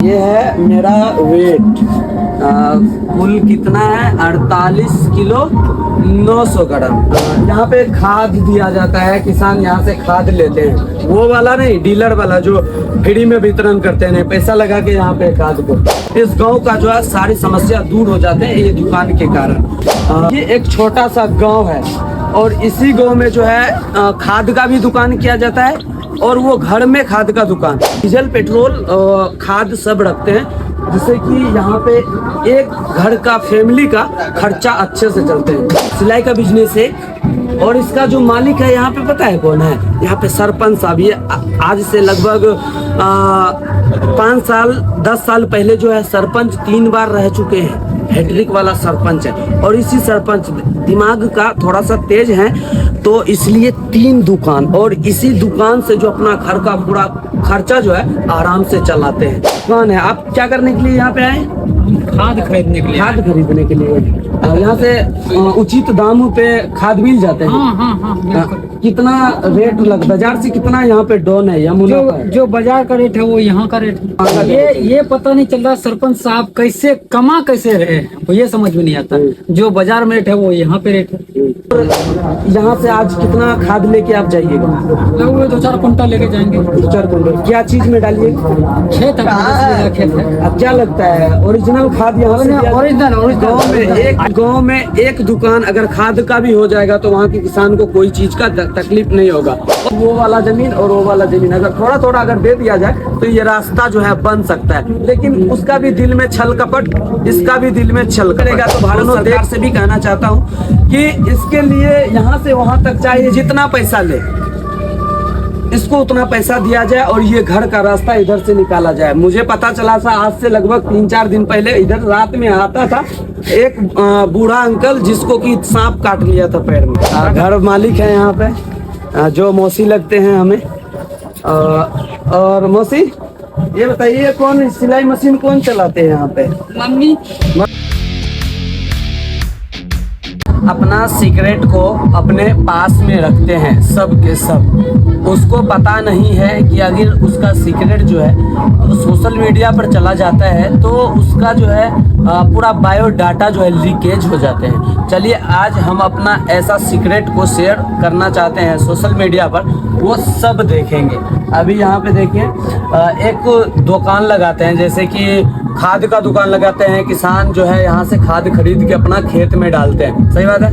ये है मेरा वेट। कुल कितना है? 48 किलो 900 ग्राम। यहाँ पे खाद दिया जाता है, किसान यहाँ से खाद लेते हैं, वो वाला नहीं, डीलर वाला जो फ्री में वितरण करते हैं, पैसा लगा के यहाँ पे खाद को। इस गांव का जो है सारी समस्या दूर हो जाते हैं ये दुकान के कारण। ये एक छोटा सा गांव है और इसी गांव में जो है खाद का भी दुकान किया जाता है और वो घर में खाद का दुकान, डीजल पेट्रोल खाद सब रखते हैं, जिससे कि यहाँ पे एक घर का फैमिली का खर्चा अच्छे से चलते हैं। सिलाई का बिजनेस है और इसका जो मालिक है यहाँ पे पता है कौन है? यहाँ पे सरपंच साहब। ये आज से लगभग 5 साल 10 साल पहले जो है सरपंच 3 बार रह चुके हैं। हैट्रिक वाला सरपंच है और इसी सरपंच दिमाग का थोड़ा सा तेज है, तो इसलिए 3 दुकान और इसी दुकान से जो अपना घर का पूरा खर्चा जो है आराम से चलाते हैं। दुकान है। आप क्या करने के लिए यहाँ पे आए? खाद खरीदने के लिए। खाद खरीदने के लिए। यहाँ से उचित दामों पे खाद मिल जाते हैं। हाँ, कितना रेट लग, बाजार से कितना यहाँ पे डाउन है या मुनाफा है? जो बाजार का रेट है वो यहाँ का रेट है। ये पता नहीं चल रहा सरपंच साहब कैसे कैसे रहे हैं, वो ये समझ में नहीं आता। जो बाजार में रेट है वो यहाँ पे रेट है। यहाँ से आज कितना खाद लेके आप जाइएगा? लगभग 2-4 कुंटल लेके जाएंगे। 2-4 कुंटल। क्या चीज में डालिए? खेत है, खेत है। अब क्या लगता है ओरिजिनल खाद यहाँ से? ओरिजिनल। गाँव में एक दुकान अगर खाद का भी हो जाएगा तो वहाँ के किसान को कोई चीज का तकलीफ नहीं होगा। वो वाला जमीन और वो वाला जमीन अगर थोड़ा अगर दे दिया जाए तो ये रास्ता जो है बन सकता है, लेकिन उसका भी दिल में छल कपट, इसका भी दिल में छल करेगा। तो भारत सरकार से भी कहना चाहता हूँ कि इसके लिए यहाँ से वहाँ तक चाहिए जितना पैसा ले, इसको उतना पैसा दिया जाए और ये घर का रास्ता इधर से निकाला जाए। मुझे पता चला था आज से लगभग 3-4 दिन पहले, इधर रात में आता था एक बूढ़ा अंकल जिसको कि सांप काट लिया था पैर में। घर मालिक है यहाँ पे जो मौसी लगते हैं हमें। और मौसी ये बताइए कौन सिलाई मशीन कौन चलाते हैं यहाँ पे? मम्मी। अपना सिगरेट को अपने पास में रखते हैं सब के सब। उसको पता नहीं है कि अगर उसका सिगरेट जो है सोशल मीडिया पर चला जाता है तो उसका जो है पूरा बायोडाटा जो है लीकेज हो जाते हैं। चलिए आज हम अपना ऐसा सिगरेट को शेयर करना चाहते हैं सोशल मीडिया पर, वो सब देखेंगे। अभी यहाँ पे देखिए एक दुकान लगाते हैं, जैसे कि खाद का दुकान लगाते हैं। किसान जो है यहाँ से खाद खरीद के अपना खेत में डालते हैं, सही बात है,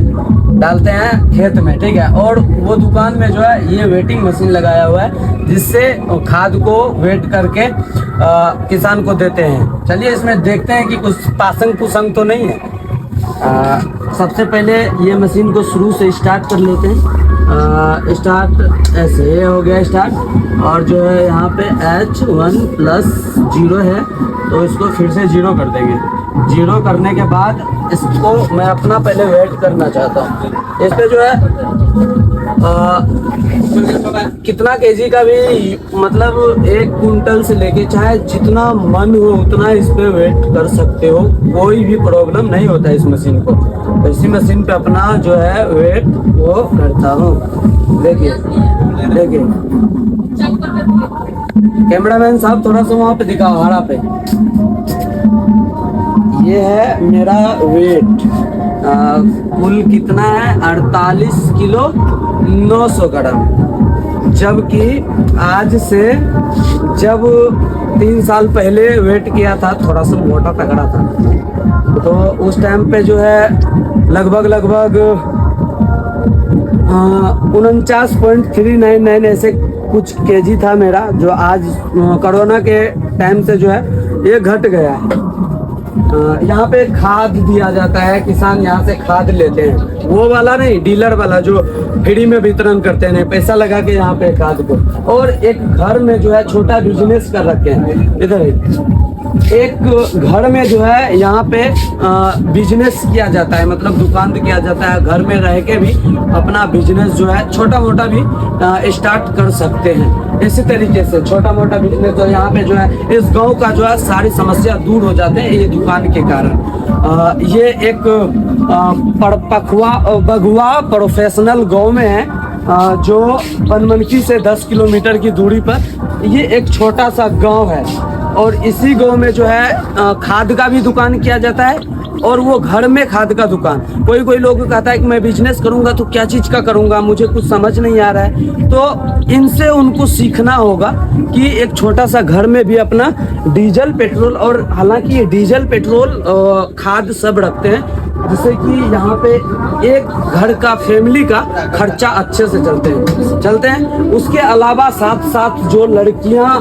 डालते हैं खेत में, ठीक है। और वो दुकान में जो है ये वेटिंग मशीन लगाया हुआ है जिससे खाद को वेट करके किसान को देते हैं। चलिए इसमें देखते हैं कि कुछ पासंग पुसंग तो नहीं है। सबसे पहले ये मशीन को शुरू से स्टार्ट कर लेते हैं। स्टार्ट ऐसे हो गया स्टार्ट, और जो है यहाँ पे H1+0 है तो इसको फिर से 0 कर देंगे। 0 करने के बाद इसको मैं अपना पहले वेट करना चाहता हूँ। इस पे जो है कितना केजी का भी, मतलब 1 कुंटल से लेके चाहे जितना मन हो उतना इस पे वेट कर सकते हो, कोई भी प्रॉब्लम नहीं होता है इस मशीन को। तो इसी मशीन पे अपना जो है वेट वो करता हूँ। देखिए कैमरामैन साहब थोड़ा सा वहाँ पे दिखाओ, हरा पे। ये है मेरा वेट। कुल कितना है? 48 किलो 900 ग्राम। जबकि आज से जब 3 साल पहले वेट किया था थोड़ा सा मोटा तगड़ा था, तो उस टाइम पे जो है लगभग 49.399 ऐसे कुछ केजी था मेरा, जो आज कोरोना के टाइम से जो है ये घट गया है। यहाँ पे खाद दिया जाता है, किसान यहाँ से खाद लेते हैं, वो वाला नहीं, डीलर वाला जो फ्री में वितरण करते हैं, पैसा लगा के यहाँ पे खाद को। और एक घर में जो है छोटा बिजनेस कर रखे हैं। इधर एक घर में जो है यहाँ पे बिजनेस किया जाता है, मतलब दुकान किया जाता है। घर में रह के भी अपना बिजनेस जो है छोटा मोटा भी स्टार्ट कर सकते हैं। इसी तरीके से छोटा मोटा बिजनेस जो यहाँ पे जो है इस गांव का जो है सारी समस्या दूर हो जाते हैं ये दुकान के कारण। ये एक बगुआ प्रोफेशनल गांव में है, जो बनमनखी से 10 किलोमीटर की दूरी पर ये एक छोटा सा गांव है। और इसी गांव में जो है खाद का भी दुकान किया जाता है और वो घर में खाद का दुकान। कोई कोई लोग कहता है कि मैं बिजनेस करूंगा तो क्या चीज़ का करूंगा, मुझे कुछ समझ नहीं आ रहा है। तो इनसे उनको सीखना होगा कि एक छोटा सा घर में भी अपना डीजल पेट्रोल, और हालांकि ये डीजल पेट्रोल खाद सब रखते हैं, जिससे कि यहाँ पे एक घर का फैमिली का खर्चा अच्छे से चलते हैं। उसके अलावा साथ साथ जो लड़कियाँ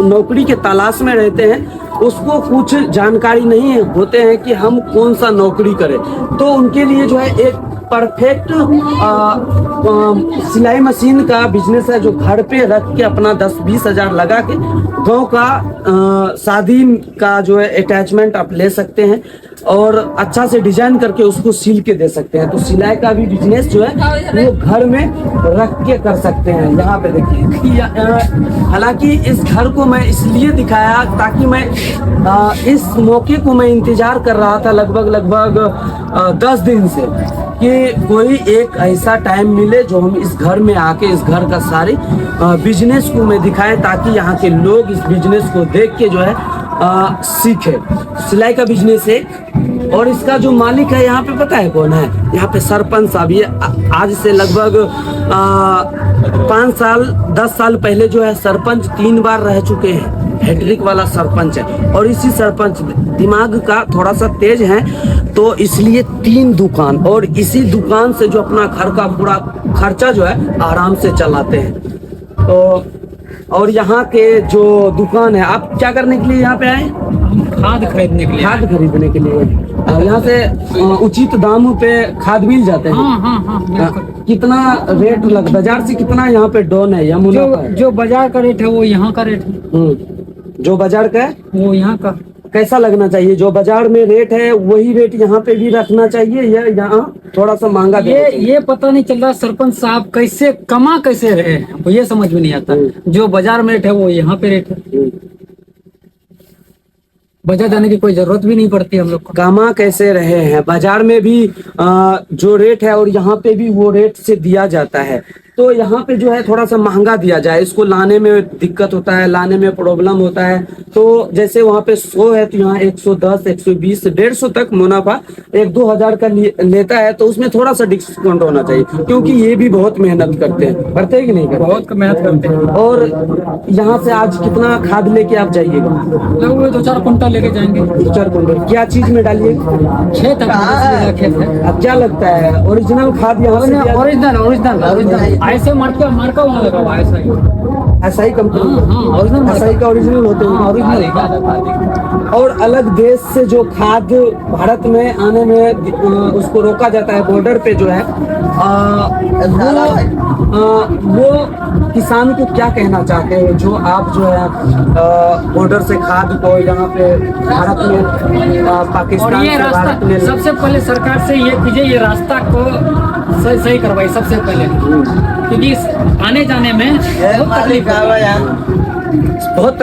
नौकरी के तलाश में रहते हैं उसको कुछ जानकारी नहीं होते हैं कि हम कौन सा नौकरी करें, तो उनके लिए जो है एक परफेक्ट सिलाई मशीन का बिजनेस है जो घर पे रख के अपना 10-20 हज़ार लगा के गांव का शादी का जो है अटैचमेंट आप ले सकते हैं और अच्छा से डिजाइन करके उसको सिल के दे सकते हैं। तो सिलाई का भी बिजनेस जो है वो घर में रख के कर सकते हैं। यहाँ पे देखिए, हालांकि इस घर को मैं इसलिए दिखाया ताकि मैं इस मौके को मैं इंतजार कर रहा था लगभग 10 दिन से कि कोई एक ऐसा टाइम मिले जो हम इस घर में आके इस घर का सारी बिजनेस को मैं दिखाएं, ताकि यहाँ के लोग इस बिजनेस को देख के जो है सीखे। सिलाई का बिजनेस है और इसका जो मालिक है यहाँ पे पता है कौन है? यहाँ पे सरपंच साहब। ये आज से लगभग 5 साल 10 साल पहले जो है सरपंच 3 बार रह चुके हैं। हैट्रिक वाला सरपंच है और इसी सरपंच दिमाग का थोड़ा सा तेज है, तो इसलिए 3 दुकान और इसी दुकान से जो अपना घर का पूरा खर्चा जो है आराम से चलाते हैं। तो और यहाँ के जो दुकान है, आप क्या करने के लिए यहाँ पे आए? खाद खरीदने के लिए। खाद खरीदने के लिए यहाँ से उचित दामों पे खाद मिल जाते हैं। हाँ, कितना रेट लग, बाजार से कितना यहाँ पे डाउन है या मुनाफा है? जो बाजार का रेट है वो यहाँ का रेट है। जो बाजार का है वो यहाँ का। कैसा लगना चाहिए? जो बाजार में रेट है वही रेट यहाँ पे भी रखना चाहिए या यहाँ थोड़ा सा महंगा? ये पता नहीं चल रहा सरपंच साहब कैसे रहे हैं, ये समझ में नहीं आता। जो बाजार में रेट है वो यहाँ पे रेट है। बाजार जाने की कोई जरूरत भी नहीं पड़ती हम लोग को। कमा कैसे रहे हैं? बाजार में भी जो रेट है और यहाँ पे भी वो रेट से दिया जाता है, तो यहाँ पे जो है थोड़ा सा महंगा दिया जाए। इसको लाने में दिक्कत होता है, लाने में प्रॉब्लम होता है। तो जैसे वहाँ पे 100 है तो यहाँ 110, 120, 150 तक मुनाफा 1-2 हज़ार का लेता है, तो उसमें थोड़ा सा डिस्काउंट होना चाहिए, क्योंकि ये भी बहुत मेहनत करते हैं कि नहीं करते? बहुत मेहनत करते हैं। और यहाँ से आज कितना खाद लेके आप जाइएगा? लगभग 2-4 कुंटल लेके जाएंगे। 2-4 कुंटल क्या चीज में डालिएगा? खेत है। अब क्या लगता है ओरिजिनल खाद यहाँ से? ओरिजिनल ऐसे मार्का होने लगा हुआ ऐसा ही कंपनी ओरिजिनल ऐसा ही का ओरिजिनल होते हैं। ओरिजिनल। और अलग देश से जो खाद भारत में आने में उसको रोका जाता है बॉर्डर पे जो है, वो किसान को क्या कहना चाहते हैं जो आप जो है बॉर्डर से खाद को यहाँ पे भारत में पाकिस्तान से भारत में? सबसे पहले सरकार से ये कीजिए, ये रास्ता को सही करवाई सबसे पहले, क्योंकि आने जाने में बहुत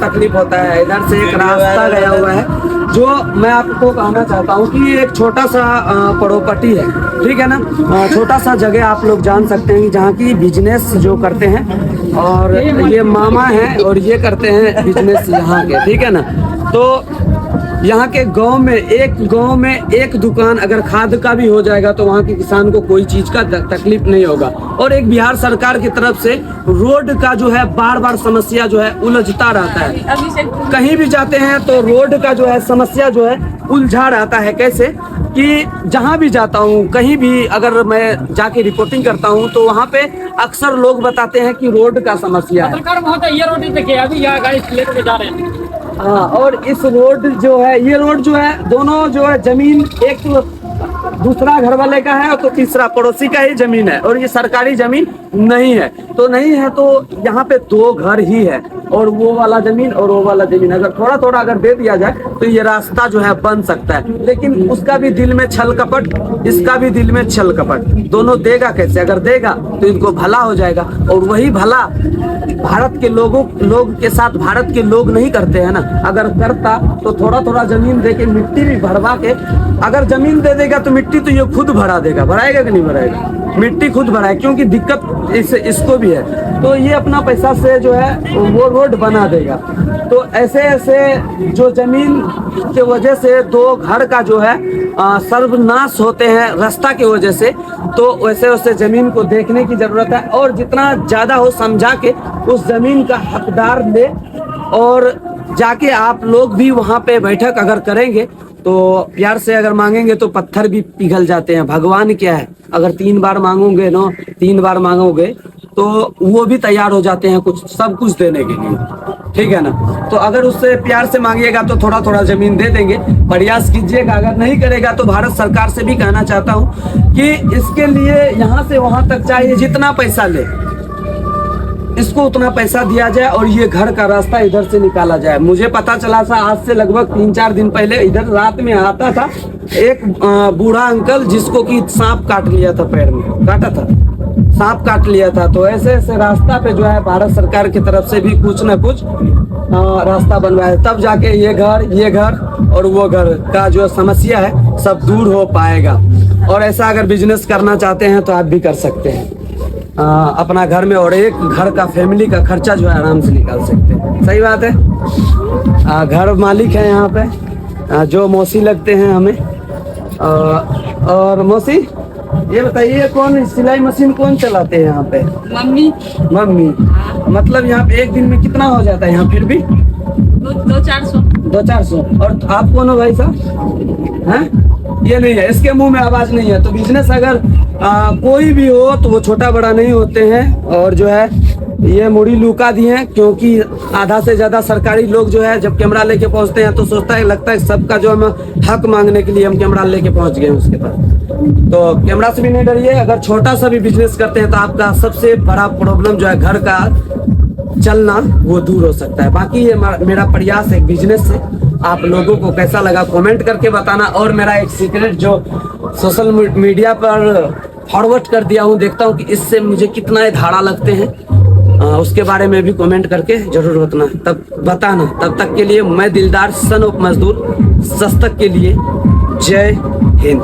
तकलीफ होता है। इधर से एक रास्ता गया हुआ है जो मैं आपको कहना चाहता हूँ कि एक छोटा सा प्रॉपर्टी है, ठीक है ना, छोटा सा जगह आप लोग जान सकते हैं जहाँ की बिजनेस जो करते हैं, और ये मामा हैं और ये करते हैं बिजनेस यहाँ के, ठीक है ना। तो यहाँ के गांव में एक दुकान अगर खाद का भी हो जाएगा तो वहाँ के किसान को कोई चीज का तकलीफ नहीं होगा। और एक बिहार सरकार की तरफ से रोड का जो है बार समस्या जो है उलझता रहता है। कहीं भी जाते हैं तो रोड का जो है समस्या जो है उलझा रहता है। कैसे कि जहाँ भी जाता हूँ, कहीं भी अगर मैं जाके रिपोर्टिंग करता हूँ तो वहाँ पे अक्सर लोग बताते हैं कि रोड का समस्या है। ये रोड देखिए, अभी यहाँ गाड़ी लेकर जा रहे हैं। हाँ, और इस रोड जो है, ये रोड जो है, दोनों जो है जमीन एक दूसरा घर वाले का है और तो तीसरा पड़ोसी का ही जमीन है, और ये सरकारी जमीन नहीं है। तो यहाँ पे 2 घर ही है, और वो वाला जमीन और वो वाला जमीन अगर थोड़ा अगर दे दिया जाए तो ये रास्ता जो है बन सकता है। लेकिन उसका भी दिल में छल कपट, इसका भी दिल में छल कपट, दोनों देगा कैसे? अगर देगा तो इनको भला हो जाएगा, और वही भला भारत के लोग के साथ भारत के लोग नहीं करते हैं ना। अगर करता तो थोड़ा जमीन दे के मिट्टी भी भरवा के, अगर जमीन दे देगा तो मिट्टी मिट्टी तो ये खुद भरा देगा, भराएगा कि नहीं भराएगा? मिट्टी खुद भराए, क्योंकि दिक्कत इसको भी है। तो ये अपना पैसा से जो है वो रोड बना देगा। तो ऐसे ऐसे जो जमीन के वजह से दो घर का जो है सर्वनाश होते हैं रास्ता की वजह से, तो वैसे वैसे जमीन को देखने की जरूरत है, और जितना ज्यादा हो समझा के उस जमीन का हकदार ले, और जाके आप लोग भी वहां पे बैठक अगर करेंगे तो प्यार से अगर मांगेंगे तो पत्थर भी पिघल जाते हैं। भगवान क्या है, अगर 3 बार मांगोगे ना, 3 बार मांगोगे तो वो भी तैयार हो जाते हैं कुछ सब कुछ देने के लिए, ठीक है ना। तो अगर उससे प्यार से मांगिएगा तो थोड़ा थोड़ा जमीन दे देंगे, प्रयास कीजिएगा। अगर नहीं करेगा तो भारत सरकार से भी कहना चाहता हूँ कि इसके लिए यहाँ से वहां तक चाहिए जितना पैसा ले, इसको उतना पैसा दिया जाए और ये घर का रास्ता इधर से निकाला जाए। मुझे पता चला था आज से लगभग 3-4 दिन पहले, इधर रात में आता था एक बूढ़ा अंकल जिसको कि सांप काट लिया था, पैर में काटा था, सांप काट लिया था। तो ऐसे ऐसे रास्ता पे जो है भारत सरकार की तरफ से भी कुछ न कुछ रास्ता बनवाया, तब जाके ये घर और वो घर का जो समस्या है सब दूर हो पाएगा। और ऐसा अगर बिजनेस करना चाहते हैं तो आप भी कर सकते हैं अपना घर में, और एक घर का फैमिली का खर्चा जो है आराम से निकाल सकते हैं। सही बात है। घर मालिक है यहाँ पे जो मौसी लगते हैं हमें। और मौसी ये बताइए कौन सिलाई मशीन कौन चलाते हैं यहाँ पे? मम्मी। मतलब यहाँ पे एक दिन में कितना हो जाता है यहाँ फिर भी? 200-400। और आप कौन हो भाई साहब? हैं? ये नहीं है, इसके मुंह में आवाज नहीं है। तो बिजनेस अगर कोई भी हो तो वो छोटा बड़ा नहीं होते हैं। और जो है ये मुड़ी लुका दी है, क्योंकि आधा से ज्यादा सरकारी लोग जो है जब कैमरा लेके पहुंचते हैं तो सोचता है, लगता है सबका जो हम हक मांगने के लिए हम कैमरा लेके पहुंच गए उसके पास। तो कैमरा से भी नहीं डरिए। अगर छोटा सा भी बिजनेस करते हैं तो आपका सबसे बड़ा प्रॉब्लम जो है घर का चलना वो दूर हो सकता है। बाकी ये मेरा प्रयास है बिजनेस से। आप लोगों को कैसा लगा कमेंट करके बताना। और मेरा एक सीक्रेट जो सोशल मीडिया पर फॉरवर्ड कर दिया हूँ, देखता हूँ कि इससे मुझे कितना धाड़ा लगते हैं, उसके बारे में भी कमेंट करके जरूर बताना। तब तक के लिए मैं दिलदार सन ऑफ मजदूर सस्तक के लिए जय हिंद।